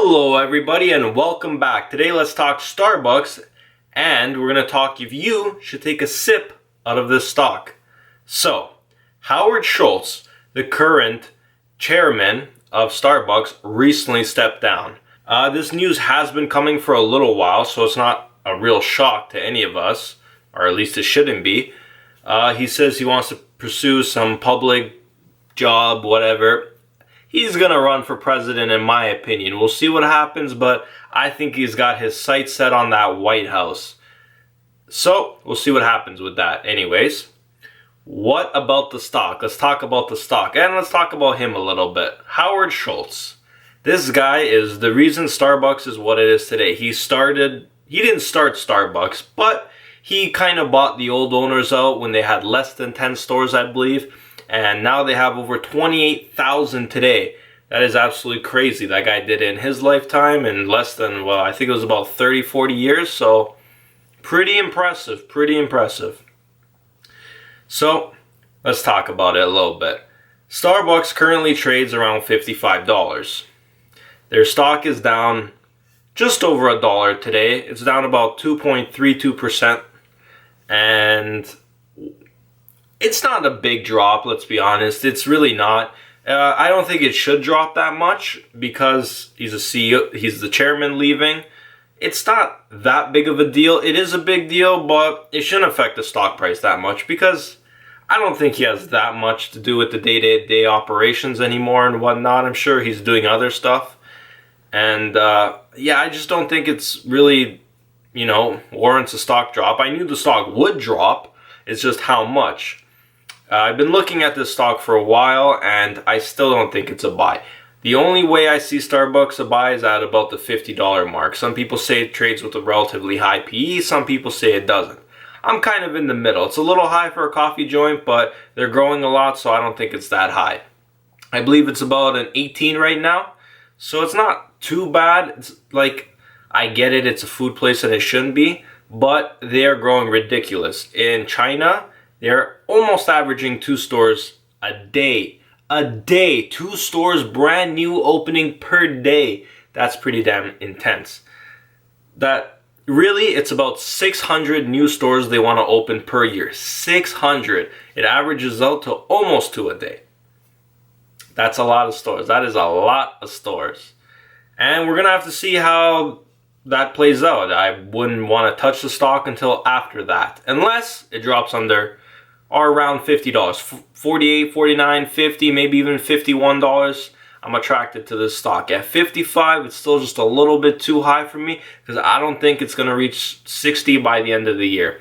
Hello everybody and welcome back. Today let's talk Starbucks and we're going to talk if you should take a sip out of this stock. So, Howard Schultz, the current chairman of Starbucks, recently stepped down. This news has been coming for a little while, so it's not a real shock to any of us, or at least it shouldn't be. He says he wants to pursue some public job, whatever. He's going to run for president, in my opinion. We'll see what happens, but I think he's got his sights set on that White House. So, we'll see what happens with that. Anyways, what about the stock? Let's talk about the stock, and let's talk about him a little bit. Howard Schultz. This guy is the reason Starbucks is what it is today. He didn't start Starbucks, but he kind of bought the old owners out when they had less than 10 stores, I believe. And now they have over 28,000 today. That is absolutely crazy. That guy did it in his lifetime in less than, well, I think it was about 30, 40 years. So, pretty impressive, pretty impressive. So, let's talk about it a little bit. Starbucks currently trades around $55. Their stock is down just over $1 today. It's down about 2.32%. And it's not a big drop, let's be honest. It's really not. I don't think it should drop that much because he's a CEO, he's the chairman leaving. It's not that big of a deal. It is a big deal, but it shouldn't affect the stock price that much because I don't think he has that much to do with the day-to-day operations anymore and whatnot. I'm sure he's doing other stuff. And yeah, I just don't think it's really, warrants a stock drop. I knew the stock would drop. It's just how much. I've been looking at this stock for a while, and I still don't think it's a buy. The only way I see Starbucks a buy is at about the $50 mark. Some people say it trades with a relatively high PE. Some people say it doesn't. I'm kind of in the middle. It's a little high for a coffee joint, but they're growing a lot, so I don't think it's that high. I believe it's about an 18 right now, so it's not too bad. It's like, I get it, it's a food place and it shouldn't be, but they're growing ridiculous. In China, they're almost averaging 2 stores a day. A day. 2 stores brand new opening per day. That's pretty damn intense. That really, it's about 600 new stores they want to open per year. 600. It averages out to almost 2 a day. That's a lot of stores. That is a lot of stores. And we're going to have to see how that plays out. I wouldn't want to touch the stock until after that. Unless it drops under or around $50. $48, $49, $50, maybe even $51. I'm attracted to this stock. At $55, it's still just a little bit too high for me because I don't think it's going to reach $60 by the end of the year.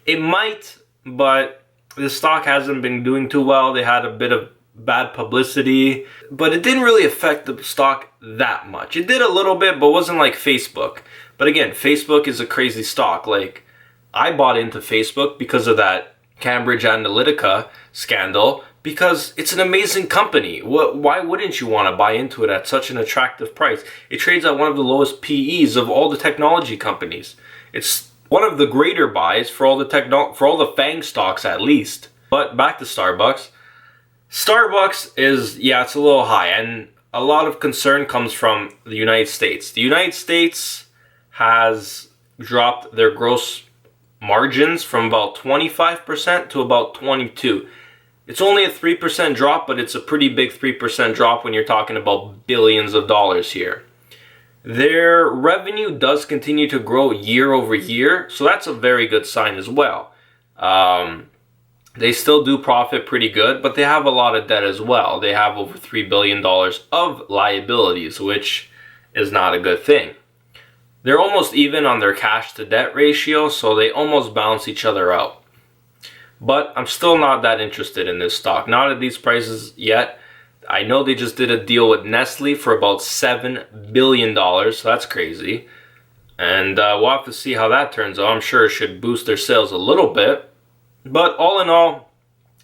It might, but the stock hasn't been doing too well. They had a bit of bad publicity, but it didn't really affect the stock that much. It did a little bit, but wasn't like Facebook. But again, Facebook is a crazy stock. Like, I bought into Facebook because of that Cambridge Analytica scandal, because it's an amazing company. Why wouldn't you want to buy into it at such an attractive price? It trades at one of the lowest PEs of all the technology companies. It's one of the greater buys for all the FANG stocks at least. But back to Starbucks. Starbucks is, yeah, it's a little high, and a lot of concern comes from the United States. The United States has dropped their gross margins from about 25% to about 22%. It's only a 3% drop, but it's a pretty big 3% drop when you're talking about billions of dollars here. Their revenue does continue to grow year over year, so that's a very good sign as well. They still do profit pretty good, but they have a lot of debt as well. They have over $3 billion of liabilities, which is not a good thing. They're almost even on their cash to debt ratio, so they almost balance each other out. But I'm still not that interested in this stock. Not at these prices yet. I know they just did a deal with Nestle for about $7 billion, so that's crazy. And we'll have to see how that turns out. I'm sure it should boost their sales a little bit. But all in all,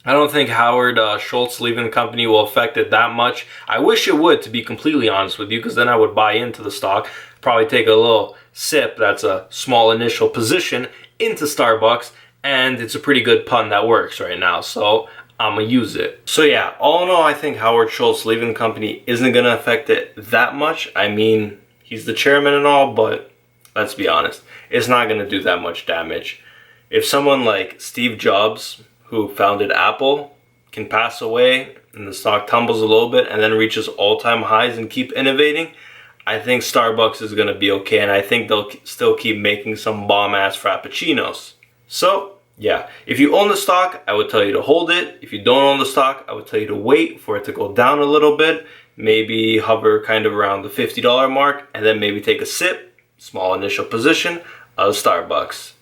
I don't think Howard Schultz leaving the company will affect it that much. I wish it would, to be completely honest with you, because then I would buy into the stock. Probably take a little sip, that's a small initial position, into Starbucks, and it's a pretty good pun that works right now, so I'm gonna use it. So yeah, all in all, I think Howard Schultz leaving the company isn't gonna affect it that much. I mean, He's the chairman and all, but let's be honest, it's not going to do that much damage. If someone like Steve Jobs, who founded Apple, can pass away and the stock tumbles a little bit and then reaches all-time highs and keep innovating, I think Starbucks is going to be okay, and I think they'll still keep making some bomb-ass frappuccinos. So, yeah, if you own the stock, I would tell you to hold it. If you don't own the stock, I would tell you to wait for it to go down a little bit, maybe hover kind of around the $50 mark, and then maybe take a sip, small initial position, of Starbucks.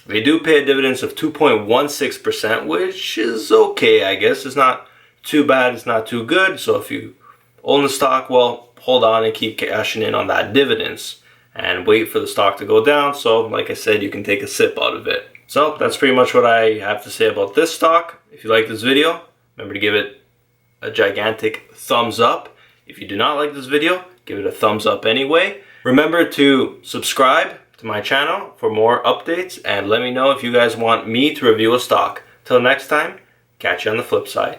They do pay a dividend of 2.16%, which is okay, I guess. It's not too bad, it's not too good. So if you own the stock, well, hold on and keep cashing in on that dividends and wait for the stock to go down. So like I said, you can take a sip out of it. So that's pretty much what I have to say about this stock. If you like this video, remember to give it a gigantic thumbs up. If you do not like this video, give it a thumbs up anyway. Remember to subscribe to my channel for more updates, and let me know if you guys want me to review a stock. Till next time, catch you on the flip side.